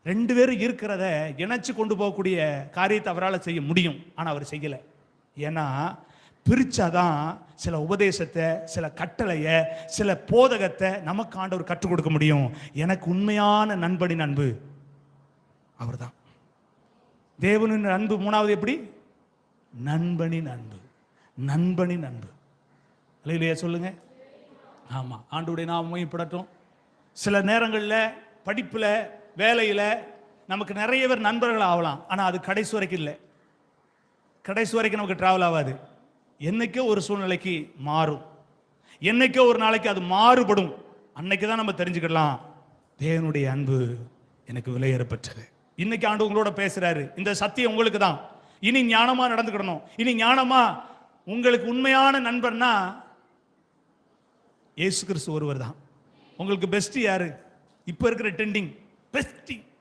2 பேரும் இருக்கிறத இணைச்சு கொண்டு போகக்கூடிய காரியத்தை அவரால் செய்ய முடியும். ஆனால் அவர் செய்யலை. ஏன்னா பிரிச்சாதான் சில உபதேசத்தை, சில கட்டளையை, சில போதகத்தை நமக்கு ஆண்டவர் கற்றுக் கொடுக்க முடியும். எனக்கு உண்மையான நண்பனின் அன்பு அவர் தான். தேவனின் அன்பு 3வது எப்படி? நண்பனின் அன்பு. நண்பனின் அன்பு. இல்லையா சொல்லுங்க. ஆமா, ஆண்டவருடைய நாமம் மகிமைப்படட்டும். சில நேரங்களில் படிப்பில், வேலையில் நமக்கு நிறைய பேர் நண்பர்கள் ஆகலாம். ஆனால் அது கடைசி வரைக்கும் இல்லை. கடைசி வரைக்கும் நமக்கு டிராவல் ஆகாது. என்னைக்கோ ஒரு சூழ்நிலைக்கு மாறும். என்னைக்கோ ஒரு நாளைக்கு அது மாறுபடும். அன்னைக்கு தான் நம்ம தெரிஞ்சுக்கலாம் தேவனுடைய அன்பு எனக்கு விலையேறப்பட்டது. இன்னைக்கு ஆண்டு உங்களோட பேசுறாரு. இந்த சத்தியம் உங்களுக்கு தான். இனி ஞானமா நடந்துக்கிடணும். இனி ஞானமா உங்களுக்கு உண்மையான நண்பர்னா இயேசு கிறிஸ்து ஒருவர் தான். உங்களுக்கு பெஸ்ட் யாரு? இப்ப இருக்கிற ட்ரெண்டிங் பெஸ்டி